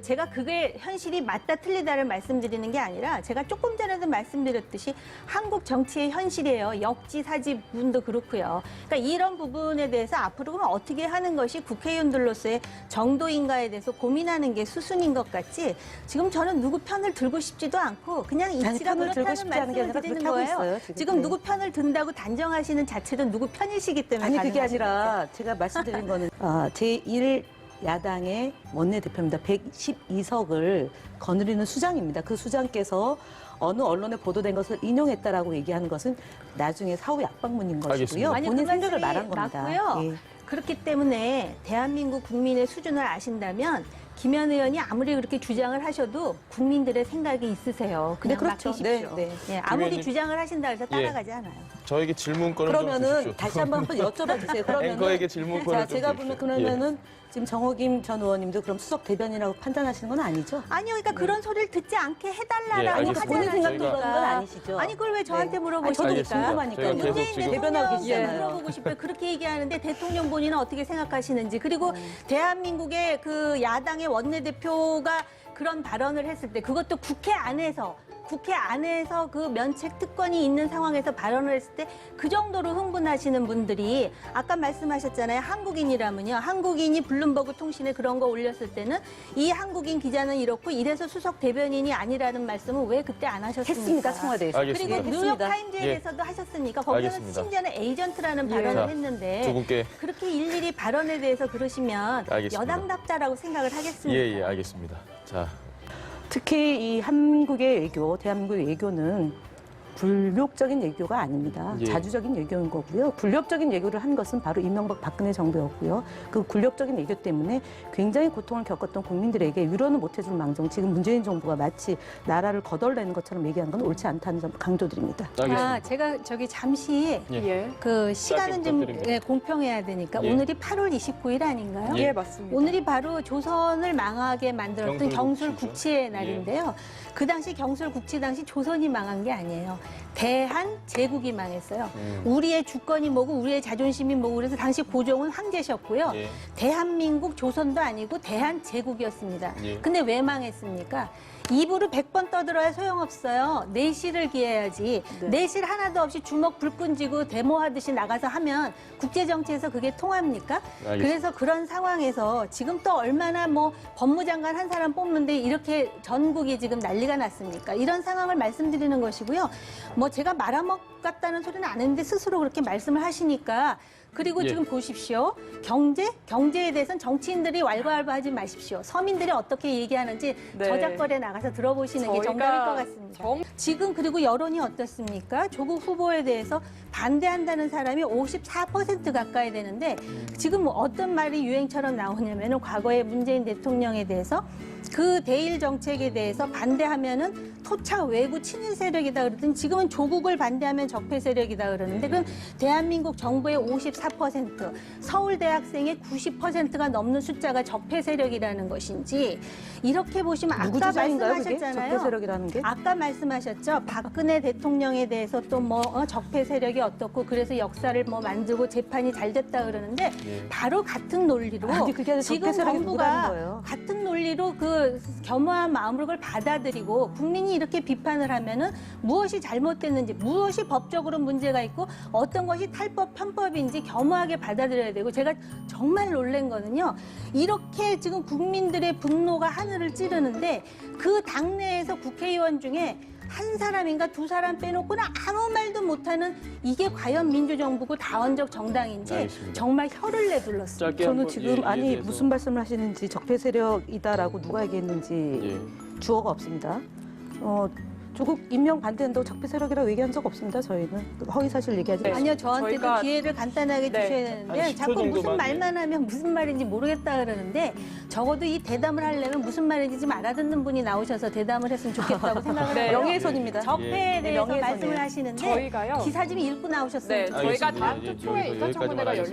제가 그게 현실이 맞다 틀리다를 말씀드리는 게 아니라 제가 조금 전에도 말씀드렸듯이 한국 정치의 현실이에요. 역지사지 부분도 그렇고요. 그러니까 이런 부분에 대해서 앞으로 그럼 어떻게 하는 것이 국회의원들로서의 정도인가에 대해서 고민하는 게 수순인 것 같지. 지금 저는 누구 편을 들고 싶지도 않고 그냥 이치가 그렇다는 말씀을 드리는 거예요. 지금 누구 편을 든다고 단정하시는 자체도 누구 편이시기 때문에 아니 그게 아니라 제가 말씀드린 거는 제1 야당의 원내대표입니다. 112석을 거느리는 수장입니다. 그 수장께서 어느 언론에 보도된 것을 인용했다라고 얘기하는 것은 나중에 사후 약방문인 것이고요. 아니, 본인 그 생각을 말한 겁니다. 맞고요. 예. 그렇기 때문에 대한민국 국민의 수준을 아신다면 김현 의원이 아무리 그렇게 주장을 하셔도 국민들의 생각이 있으세요. 그냥 그렇죠. 맡기십시오. 네. 예, 아무리 의원님. 주장을 하신다 해서 따라가지 않아요. 저에게 질문권을 좀 그러면은 주십시오. 다시 한번 여쭤봐 주세요. 그러면은 앵커에게 질문권을 자, 좀 제가 주십시오. 보면 그러면은 지금 정호김 전 의원님도 그럼 수석 대변인이라고 판단하시는 건 아니죠? 아니요, 그러니까 그런 소리를 듣지 않게 해달라라고 알겠습니다. 본인 생각도 저희가- 그런 건 아니시죠? 아니 그걸 왜 저한테 네. 물어보십니까? 아니, 저도 궁금하니까요. 저희가 계속 문재인 지금 대변하고 대통령에 계시잖아요. 물어보고 싶어요. 그렇게 얘기하는데 대통령 본인은 어떻게 생각하시는지, 그리고 대한민국의 그 야당의 원내대표가 그런 발언을 했을 때 그것도 국회 안에서 그 면책 특권이 있는 상황에서 발언을 했을 때 그 정도로 흥분하시는 분들이 아까 말씀하셨잖아요. 한국인이라면요. 한국인이 블룸버그 통신에 그런 거 올렸을 때는 이 한국인 기자는 이렇고 이래서 수석 대변인이 아니라는 말씀을 왜 그때 안 하셨습니까? 했습니다. 청와대에서. 알겠습니다. 그리고 뉴욕 타임즈에 대해서도 하셨습니까? 거기서는 알겠습니다. 심지어는 에이전트라는 예. 발언을 자, 했는데 두 분께 그렇게 일일이 발언에 대해서 그러시면 알겠습니다. 여당답다라고 생각을 하겠습니다. 예, 알겠습니다. 자, 특히 이 한국의 외교, 대한민국의 외교는 굴욕적인 외교가 아닙니다. 예. 자주적인 외교인 거고요. 굴욕적인 외교를 한 것은 바로 이명박 박근혜 정부였고요. 그 굴욕적인 외교 때문에 굉장히 고통을 겪었던 국민들에게 위로는 못해줄 망정 지금 문재인 정부가 마치 나라를 거덜내는 것처럼 얘기하는 건 옳지 않다는 점 강조드립니다. 알겠습니다. 제가 잠시 예. 그 시간은 좀 부탁드립니다. 공평해야 되니까 예. 오늘이 8월 29일 아닌가요? 예, 맞습니다. 오늘이 바로 조선을 망하게 만들었던 경술국치의 날인데요. 그 당시 경술국치 당시 조선이 망한 게 아니에요. 대한제국이 망했어요. 우리의 주권이 뭐고 우리의 자존심이 뭐고 그래서 당시 고종은 황제셨고요. 예. 대한민국 조선도 아니고 대한제국이었습니다. 예. 근데 왜 망했습니까? 입으로 100번 떠들어야 소용없어요. 내실을 기해야지. 네. 내실 하나도 없이 주먹 불끈 쥐고 데모하듯이 나가서 하면 국제정치에서 그게 통합니까? 알겠습니다. 그래서 그런 상황에서 지금 또 얼마나 뭐 법무장관 한 사람 뽑는데 이렇게 전국이 지금 난리가 났습니까? 이런 상황을 말씀드리는 것이고요. 뭐 제가 말아먹었다는 소리는 안 했는데 스스로 그렇게 말씀을 하시니까 그리고 예. 지금 보십시오. 경제에 대해서는 정치인들이 왈가왈부하지 마십시오. 서민들이 어떻게 얘기하는지 네. 저작거리에 나가서 들어보시는 게 정답일 것 같습니다. 지금 그리고 여론이 어떻습니까? 조국 후보에 대해서 반대한다는 사람이 54% 가까이 되는데 지금 뭐 어떤 말이 유행처럼 나오냐면은 과거에 문재인 대통령에 대해서 그 대일 정책에 대해서 반대하면은 토착 외구 친일 세력이다 그러더니 지금은 조국을 반대하면 적폐 세력이다 그러는데 그럼 대한민국 정부의 54%, 서울 대학생의 90%가 넘는 숫자가 적폐 세력이라는 것인지 이렇게 보시면 누구 아까 주장인가요, 그게? 말씀하셨잖아요. 적폐 세력이라는 게? 아까 말씀하셨죠. 박근혜 대통령에 대해서 또 뭐 적폐 세력이 어떻고 그래서 역사를 뭐 만들고 재판이 잘 됐다 그러는데 예. 바로 같은 논리로 아니, 그게 아니라 지금 적폐 세력이 누구라는 정부가 거예요? 같은 논리로 그 겸허한 마음으로 그걸 받아들이고 국민이 이렇게 비판을 하면은 무엇이 잘못됐는지 무엇이 법적으로 문제가 있고 어떤 것이 탈법 편법인지 겸허하게 받아들여야 되고 제가 정말 놀란 거는요. 이렇게 지금 국민들의 분노가 하늘을 찌르는데 그 당내에서 국회의원 중에 한 사람인가 두 사람 빼놓고는 아무 말도 못하는 이게 과연 민주정부고 다원적 정당인지 알겠습니다. 정말 혀를 내둘렀습니다. 짧게 저는 한번 지금 이에 아니 대해서. 무슨 말씀을 하시는지 적폐 세력이다라고 누가 얘기했는지 예. 주어가 없습니다. 조국 임명 반대한다고 적폐 세력이라고 얘기한 적 없습니다. 저희는 허위 사실 얘기하지 네. 마시고. 아니요, 저한테도 저희가- 기회를 간단하게 네. 주셔야 한 되는데 10초 자꾸 무슨 정도만, 말만 하면 무슨 말인지 모르겠다 그러는데 적어도 이 대담을 하려면 무슨 말인지 좀 알아듣는 분이 나오셔서 대담을 했으면 좋겠다고 생각을 네. 해요. 명예훼손입니다. 적폐에 예. 대해서 명예훼손이에요. 말씀을 하시는데 저희가요. 기사 좀 읽고 나오셨어요. 네, 저희가 알겠습니다. 다음 예, 주 초에 여기까지만 인사청문회가 하겠습니다. 열릴